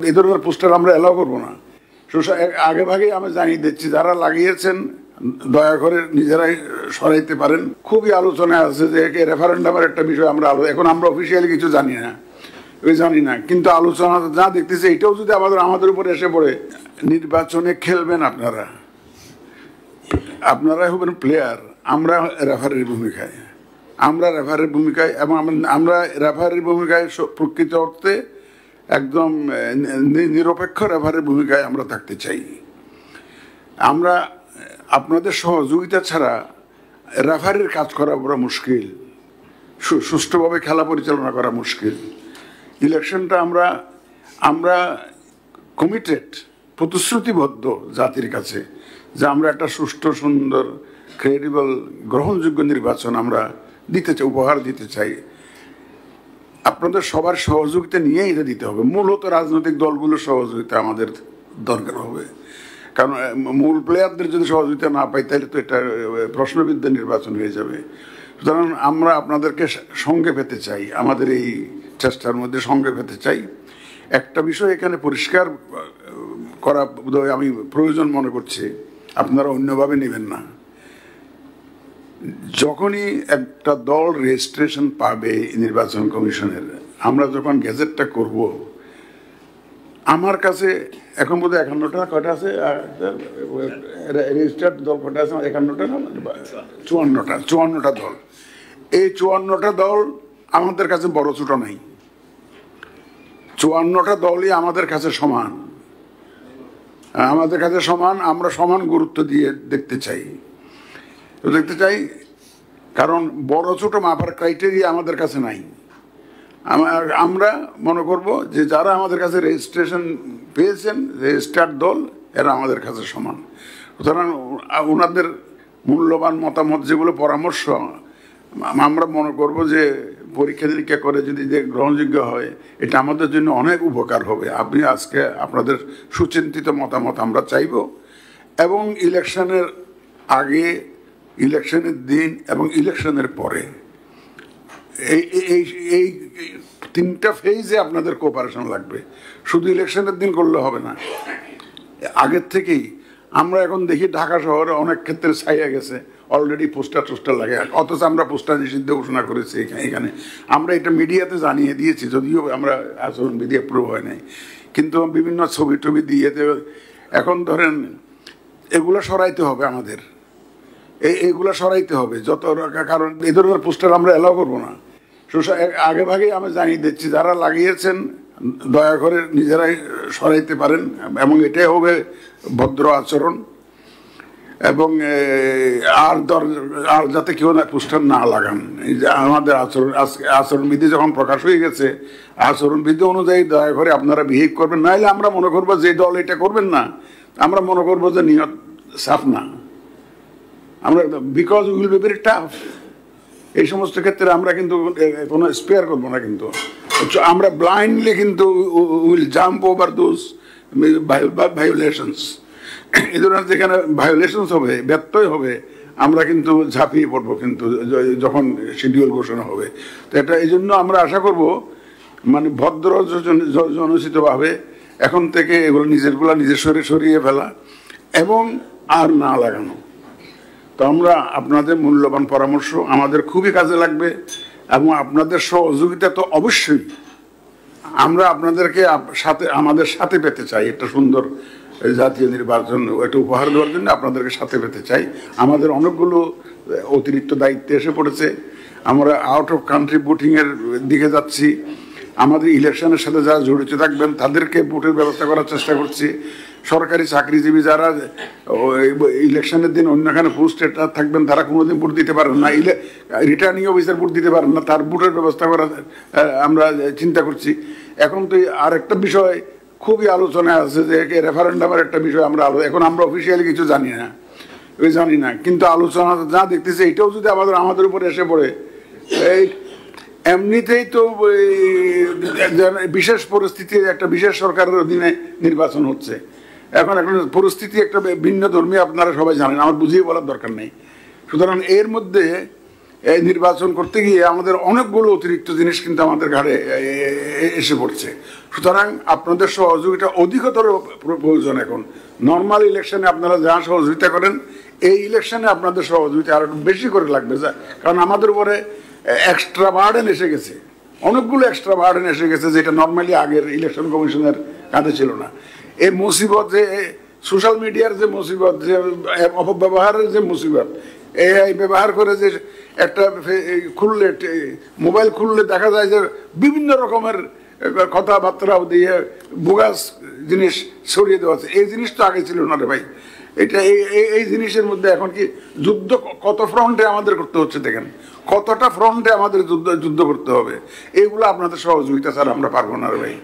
এই ধরনের পোস্টার আমরা এলাও করবো না। আগে ভাগেই আমি জানিয়ে দিচ্ছি, যারা লাগিয়েছেন দয়া করে নিজেরাই সরাইতে পারেন। খুবই আলোচনা আছে যে রেফারেন্ডামের একটা বিষয় আমরা এখন আমরা অফিসিয়ালি কিছু জানি না, কিন্তু আলোচনা যা দেখতেছি এটাও যদি আমাদের উপর এসে পড়ে, নির্বাচনে খেলবেন আপনারা হবেন প্লেয়ার, আমরা রেফারির ভূমিকায় এবং আমরা রেফারির ভূমিকায় প্রকৃত অর্থে একদম নিরপেক্ষ রেফারির ভূমিকায় আমরা থাকতে চাই। আমরা আপনাদের সহযোগিতা ছাড়া রেফারির কাজ করা বড় মুশকিল, সুষ্ঠুভাবে খেলা পরিচালনা করা মুশকিল। ইলেকশনটা আমরা কমিটেড, প্রতিশ্রুতিবদ্ধ জাতির কাছে যে আমরা একটা সুষ্ঠু, সুন্দর, ক্রেডিবল, গ্রহণযোগ্য নির্বাচন আমরা উপহার দিতে চাই। আপনাদের সবার সহযোগিতা নিয়েই এটা দিতে হবে। মূলত রাজনৈতিক দলগুলোর সহযোগিতা আমাদের দরকার হবে, কারণ মূল প্লেয়ারদের যদি সহযোগিতা না পাই তাহলে তো এটা প্রশ্নবিদ্ধ নির্বাচন হয়ে যাবে। সুতরাং আমরা আপনাদেরকে সঙ্গে পেতে চাই, আমাদের এই চেষ্টার মধ্যে সঙ্গে পেতে চাই। একটা বিষয় এখানে পরিষ্কার করা আমি প্রয়োজন মনে করছি, আপনারা অন্যভাবে নেবেন না। যখনই একটা দল রেজিস্ট্রেশন পাবে নির্বাচন কমিশনের, আমরা যখন গেজেটটা করব, আমার কাছে এখন বোধহয় 51টা কয়টা আছে রেজিস্টার্ড দল, কয়টা আছে 51টা না 54টা দল। এই 54টা দল আমাদের কাছে বড় ছোট নাই, 54টা দলই আমাদের কাছে সমান, আমরা সমান গুরুত্ব দিয়ে দেখতে চাই। কারণ বড় ছোট মাপার ক্রাইটেরিয়া আমাদের কাছে নাই। আমরা মনে করব যে যারা আমাদের কাছে রেজিস্ট্রেশন পেয়েছেন, রেজিস্টার্ড দল, এরা আমাদের কাছে সমান। সুতরাং ওনাদের মূল্যবান মতামত, যেগুলো পরামর্শ, আমরা মনে করব যে পরীক্ষা নিরীক্ষা করে যদি যে গ্রহণযোগ্য হয়, এটা আমাদের জন্য অনেক উপকার হবে। আপনি আজকে আপনাদের সুচিন্তিত মতামত আমরা চাইব, এবং ইলেকশনের আগে, ইলেকশনের দিন এবং ইলেকশনের পরে এই 3টা ফেজে আপনাদের কোঅপারেশন লাগবে। শুধু ইলেকশনের দিন করলে হবে না, আগের থেকেই। আমরা এখন দেখি ঢাকা শহরে অনেক ক্ষেত্রে ছাইয়া গেছে, অলরেডি পোস্টার লাগে, অথচ আমরা পোস্টার নিষিদ্ধ ঘোষণা করেছি এখানে। আমরা এটা মিডিয়াতে জানিয়ে দিয়েছি, যদিও আমরা আচরণবিধি অ্যাপ্রুভ হয় নাই, কিন্তু বিভিন্ন ছবি দিয়ে এখন ধরেন এগুলো সরাইতে হবে আমাদের, এইগুলো সরাইতে হবে যত, কারণ এই ধরনের পোস্টার আমরা এলাও করবো না। আগে ভাগেই আমি জানিয়ে দিচ্ছি, যারা লাগিয়েছেন দয়া করে নিজেরাই সরাইতে পারেন, এবং এটাই হবে ভদ্র আচরণ। এবং আর যাতে কেউ পোস্টার না লাগান। আমাদের আচরণবিধি যখন প্রকাশ হয়ে গেছে, আচরণবিধি অনুযায়ী দয়া করে আপনারা বিহেভ করবেন, নাহলে আমরা মনে করবো যে দল এটা করবেন না, আমরা মনে করবো যে নিয়ত সাফ না, আমরা because will be very tough. এই সমস্ত ক্ষেত্রে আমরা কিন্তু কোনো স্পেয়ার করবো না, কিন্তু আমরা ব্লাইন্ডলি কিন্তু will jump over those violations. এই ধরনের যেখানে ভায়োলেশনস হবে, ব্যত্যয় হবে, আমরা কিন্তু ঝাঁপিয়ে পড়বো কিন্তু যখন শিডিউল ঘোষণা হবে। তো এটা এই জন্য আমরা আশা করব, মানে ভদ্র জনসিতভাবে এখন থেকে এগুলো নিজের সরিয়ে ফেলা এবং আর না লাগানো। তো আমরা আপনাদের মূল্যবান পরামর্শ আমাদের খুবই কাজে লাগবে, এবং আপনাদের সহযোগিতা তো অবশ্যই আমরা আপনাদেরকে আমাদের সাথে পেতে চাই। একটা সুন্দর জাতীয় নির্বাচন একটা উপহার দেওয়ার জন্য আপনাদেরকে সাথে পেতে চাই। আমাদের অনেকগুলো অতিরিক্ত দায়িত্ব এসে পড়েছে, আমরা আউট অফ কান্ট্রি ভোটিংয়ের দিকে যাচ্ছি। আমাদের ইলেকশনের সাথে যারা জড়িত থাকবেন তাদেরকে ভোটের ব্যবস্থা করার চেষ্টা করছি। সরকারি চাকরিজীবী যারা ইলেকশনের দিন অন্যখানে পোস্টে থাকবেন, তারা কোনোদিন ভোট দিতে পারেন না, রিটার্নিং অফিসার ভোট দিতে পারেন না, তার ভোটের ব্যবস্থা করার আমরা চিন্তা করছি। এখন তো আর একটা বিষয় খুবই আলোচনায় আছে যে রেফারেন্ডামের একটা বিষয় আমরা এখন আমরা অফিসিয়ালি কিছু জানি না, কিন্তু আলোচনা যা দেখতেছি এটাও যদি আমাদের উপর এসে পড়ে, এই এমনিতেই তো বিশেষ পরিস্থিতি, একটা বিশেষ সরকারের অধীনে নির্বাচন হচ্ছে, এখন পরিস্থিতি একটা ভিন্ন ধর্মী, আপনারা সবাই জানেন, আমার বুঝিয়ে বলার দরকার নেই। সুতরাং এর মধ্যে এই নির্বাচন করতে গিয়ে আমাদের অনেকগুলো অতিরিক্ত জিনিস কিন্তু আমাদের ঘাড়ে এসে পড়ছে। সুতরাং আপনাদের সহযোগিতা অধিকতর প্রয়োজন এখন। নর্মাল ইলেকশনে আপনারা যা সহযোগিতা করেন, এই ইলেকশনে আপনাদের সহযোগিতা আরো বেশি করে লাগবে, কারণ আমাদের উপরে এক্সট্রা বার্ডেন এসে গেছে, অনেকগুলো এক্সট্রা বার্ডেন এসে গেছে, যেটা নর্মালি আগের ইলেকশন কমিশনের কাঁধে ছিল না। এই মুসিবত, যে সোশ্যাল মিডিয়ার যে মুসিবত, যে অপব্যবহারের যে মুসিবত, এই ব্যবহার করে যে একটা খুললে, মোবাইল খুললে দেখা যায় যে বিভিন্ন রকমের কথাবার্তা দিয়ে বোগাস জিনিস ছড়িয়ে দেওয়া আছে। এই জিনিস তো আগে ছিল না রে ভাই। এটা এই জিনিসের মধ্যে এখন কি যুদ্ধ কত ফ্রন্টে আমাদের করতে হচ্ছে দেখেন, কতটা ফ্রন্টে আমাদের যুদ্ধ করতে হবে। এইগুলো আপনাদের সহযোগিতা ছাড়া আমরা পারবো না রে ভাই।